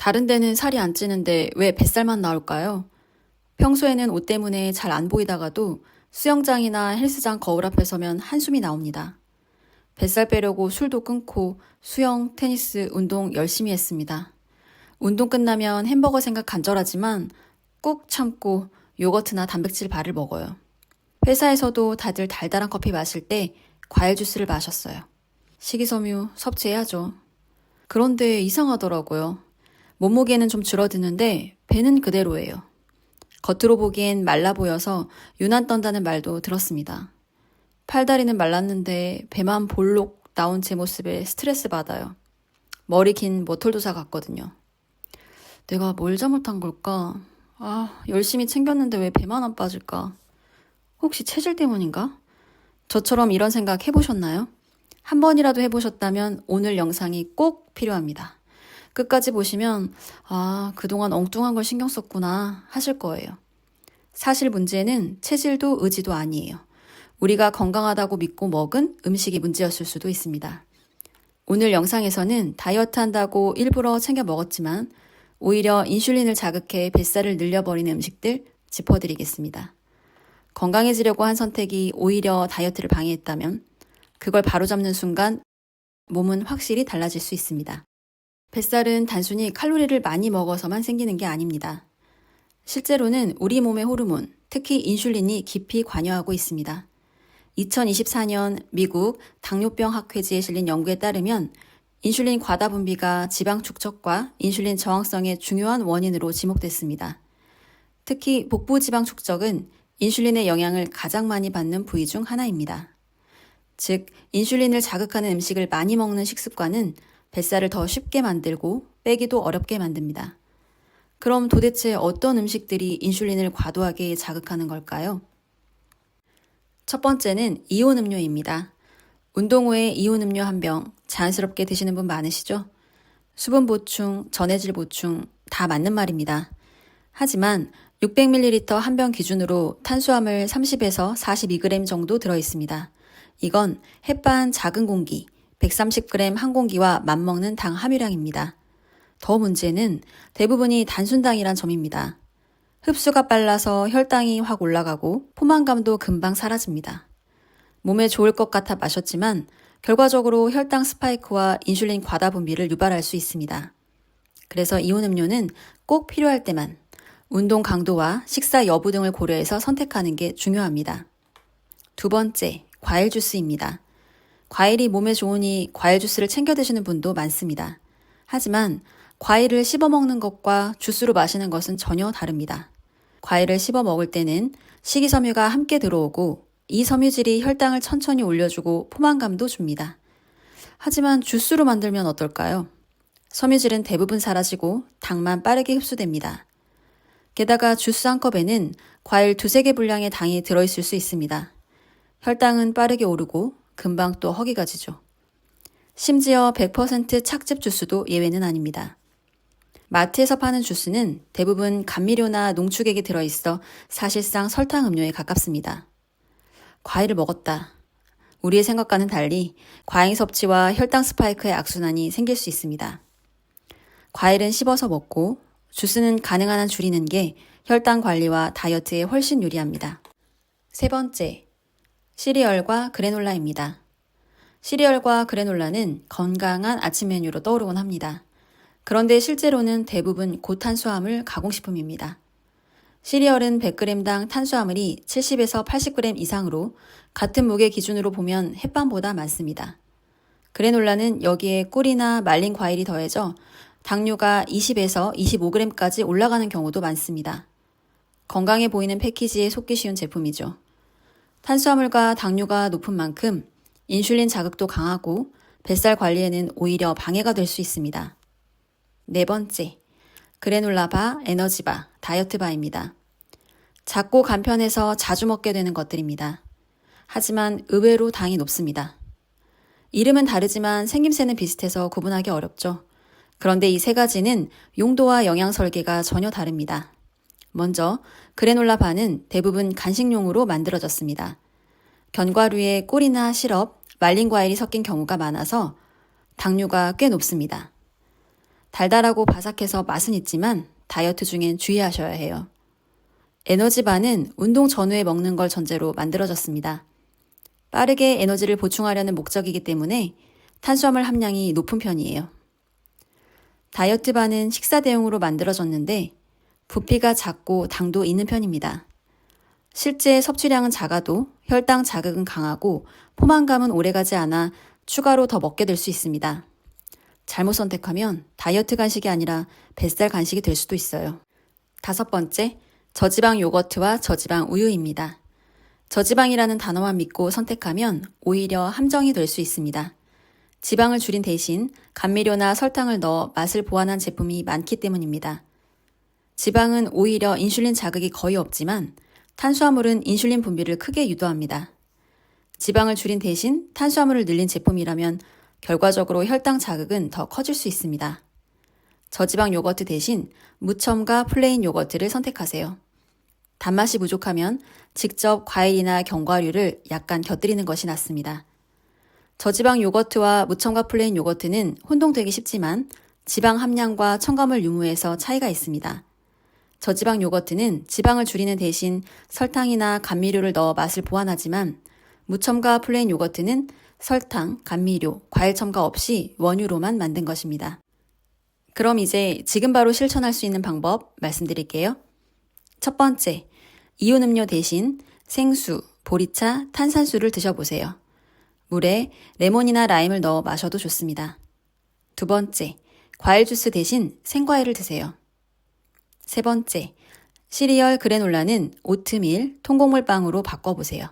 다른 데는 살이 안 찌는데 왜 뱃살만 나올까요? 평소에는 옷 때문에 잘 안 보이다가도 수영장이나 헬스장 거울 앞에 서면 한숨이 나옵니다. 뱃살 빼려고 술도 끊고 수영, 테니스, 운동 열심히 했습니다. 운동 끝나면 햄버거 생각 간절하지만 꾹 참고 요거트나 단백질 바를 먹어요. 회사에서도 다들 달달한 커피 마실 때 과일 주스를 마셨어요. 식이섬유 섭취해야죠. 그런데 이상하더라고요. 몸무게는 좀 줄어드는데 배는 그대로예요. 겉으로 보기엔 말라 보여서 유난 떤다는 말도 들었습니다. 팔다리는 말랐는데 배만 볼록 나온 제 모습에 스트레스 받아요. 머리 긴 머털도사 같거든요. 내가 뭘 잘못한 걸까? 열심히 챙겼는데 왜 배만 안 빠질까? 혹시 체질 때문인가? 저처럼 이런 생각 해보셨나요? 한 번이라도 해보셨다면 오늘 영상이 꼭 필요합니다. 끝까지 보시면 그동안 엉뚱한 걸 신경 썼구나 하실 거예요. 사실 문제는 체질도 의지도 아니에요. 우리가 건강하다고 믿고 먹은 음식이 문제였을 수도 있습니다. 오늘 영상에서는 다이어트 한다고 일부러 챙겨 먹었지만 오히려 인슐린을 자극해 뱃살을 늘려버리는 음식들 짚어드리겠습니다. 건강해지려고 한 선택이 오히려 다이어트를 방해했다면 그걸 바로잡는 순간 몸은 확실히 달라질 수 있습니다. 뱃살은 단순히 칼로리를 많이 먹어서만 생기는 게 아닙니다. 실제로는 우리 몸의 호르몬, 특히 인슐린이 깊이 관여하고 있습니다. 2024년 미국 당뇨병 학회지에 실린 연구에 따르면 인슐린 과다 분비가 지방 축적과 인슐린 저항성의 중요한 원인으로 지목됐습니다. 특히 복부 지방 축적은 인슐린의 영향을 가장 많이 받는 부위 중 하나입니다. 즉, 인슐린을 자극하는 음식을 많이 먹는 식습관은 뱃살을 더 쉽게 만들고 빼기도 어렵게 만듭니다. 그럼 도대체 어떤 음식들이 인슐린을 과도하게 자극하는 걸까요? 첫 번째는 이온 음료입니다. 운동 후에 이온 음료 한 병 자연스럽게 드시는 분 많으시죠? 수분 보충, 전해질 보충 다 맞는 말입니다. 하지만 600ml 한 병 기준으로 탄수화물 30에서 42g 정도 들어있습니다. 이건 햇반 작은 공기, 130g 한 공기와 맞먹는 당 함유량입니다. 더 문제는 대부분이 단순당이란 점입니다. 흡수가 빨라서 혈당이 확 올라가고 포만감도 금방 사라집니다. 몸에 좋을 것 같아 마셨지만 결과적으로 혈당 스파이크와 인슐린 과다 분비를 유발할 수 있습니다. 그래서 이온 음료는 꼭 필요할 때만 운동 강도와 식사 여부 등을 고려해서 선택하는 게 중요합니다. 두 번째, 과일 주스입니다. 과일이 몸에 좋으니 과일 주스를 챙겨 드시는 분도 많습니다. 하지만 과일을 씹어 먹는 것과 주스로 마시는 것은 전혀 다릅니다. 과일을 씹어 먹을 때는 식이섬유가 함께 들어오고 이 섬유질이 혈당을 천천히 올려주고 포만감도 줍니다. 하지만 주스로 만들면 어떨까요? 섬유질은 대부분 사라지고 당만 빠르게 흡수됩니다. 게다가 주스 한 컵에는 과일 2-3개 분량의 당이 들어있을 수 있습니다. 혈당은 빠르게 오르고 금방 또 허기가 지죠. 심지어 100% 착즙 주스도 예외는 아닙니다. 마트에서 파는 주스는 대부분 감미료나 농축액이 들어있어 사실상 설탕 음료에 가깝습니다. 과일을 먹었다. 우리의 생각과는 달리 과잉 섭취와 혈당 스파이크의 악순환이 생길 수 있습니다. 과일은 씹어서 먹고 주스는 가능한 한 줄이는 게 혈당 관리와 다이어트에 훨씬 유리합니다. 세 번째, 시리얼과 그래놀라입니다. 시리얼과 그래놀라는 건강한 아침 메뉴로 떠오르곤 합니다. 그런데 실제로는 대부분 고탄수화물 가공식품입니다. 시리얼은 100g당 탄수화물이 70에서 80g 이상으로 같은 무게 기준으로 보면 햇반보다 많습니다. 그래놀라는 여기에 꿀이나 말린 과일이 더해져 당류가 20에서 25g까지 올라가는 경우도 많습니다. 건강해 보이는 패키지에 속기 쉬운 제품이죠. 탄수화물과 당류가 높은 만큼 인슐린 자극도 강하고 뱃살 관리에는 오히려 방해가 될 수 있습니다. 네 번째, 그래놀라바, 에너지바, 다이어트바입니다. 작고 간편해서 자주 먹게 되는 것들입니다. 하지만 의외로 당이 높습니다. 이름은 다르지만 생김새는 비슷해서 구분하기 어렵죠. 그런데 이 세 가지는 용도와 영양 설계가 전혀 다릅니다. 먼저 그래놀라바는 대부분 간식용으로 만들어졌습니다. 견과류에 꿀이나 시럽, 말린 과일이 섞인 경우가 많아서 당류가 꽤 높습니다. 달달하고 바삭해서 맛은 있지만 다이어트 중엔 주의하셔야 해요. 에너지바는 운동 전후에 먹는 걸 전제로 만들어졌습니다. 빠르게 에너지를 보충하려는 목적이기 때문에 탄수화물 함량이 높은 편이에요. 다이어트바는 식사 대용으로 만들어졌는데 부피가 작고 당도 있는 편입니다. 실제 섭취량은 작아도 혈당 자극은 강하고 포만감은 오래가지 않아 추가로 더 먹게 될 수 있습니다. 잘못 선택하면 다이어트 간식이 아니라 뱃살 간식이 될 수도 있어요. 5번째, 저지방 요거트와 저지방 우유입니다. 저지방이라는 단어만 믿고 선택하면 오히려 함정이 될 수 있습니다. 지방을 줄인 대신 감미료나 설탕을 넣어 맛을 보완한 제품이 많기 때문입니다. 지방은 오히려 인슐린 자극이 거의 없지만 탄수화물은 인슐린 분비를 크게 유도합니다. 지방을 줄인 대신 탄수화물을 늘린 제품이라면 결과적으로 혈당 자극은 더 커질 수 있습니다. 저지방 요거트 대신 무첨가 플레인 요거트를 선택하세요. 단맛이 부족하면 직접 과일이나 견과류를 약간 곁들이는 것이 낫습니다. 저지방 요거트와 무첨가 플레인 요거트는 혼동되기 쉽지만 지방 함량과 첨가물 유무에서 차이가 있습니다. 저지방 요거트는 지방을 줄이는 대신 설탕이나 감미료를 넣어 맛을 보완하지만 무첨가 플레인 요거트는 설탕, 감미료, 과일 첨가 없이 원유로만 만든 것입니다. 그럼 이제 지금 바로 실천할 수 있는 방법 말씀드릴게요. 첫 번째, 이온 음료 대신 생수, 보리차, 탄산수를 드셔보세요. 물에 레몬이나 라임을 넣어 마셔도 좋습니다. 두 번째, 과일 주스 대신 생과일을 드세요. 세 번째, 시리얼 그래놀라는 오트밀, 통곡물빵으로 바꿔보세요.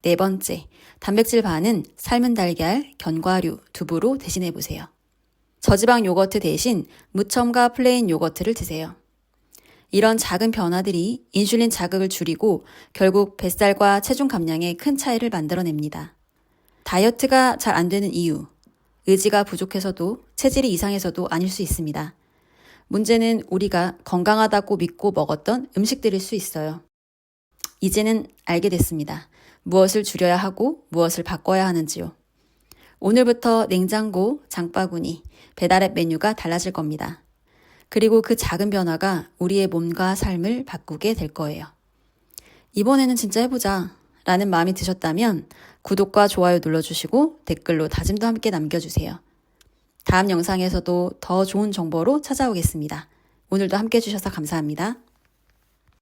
네 번째, 단백질 반은 삶은 달걀, 견과류, 두부로 대신해보세요. 저지방 요거트 대신 무첨가 플레인 요거트를 드세요. 이런 작은 변화들이 인슐린 자극을 줄이고 결국 뱃살과 체중 감량에 큰 차이를 만들어냅니다. 다이어트가 잘 안 되는 이유, 의지가 부족해서도 체질이 이상해서도 아닐 수 있습니다. 문제는 우리가 건강하다고 믿고 먹었던 음식들일 수 있어요. 이제는 알게 됐습니다. 무엇을 줄여야 하고 무엇을 바꿔야 하는지요. 오늘부터 냉장고, 장바구니, 배달앱 메뉴가 달라질 겁니다. 그리고 그 작은 변화가 우리의 몸과 삶을 바꾸게 될 거예요. 이번에는 진짜 해보자 라는 마음이 드셨다면 구독과 좋아요 눌러주시고 댓글로 다짐도 함께 남겨주세요. 다음 영상에서도 더 좋은 정보로 찾아오겠습니다. 오늘도 함께 해주셔서 감사합니다.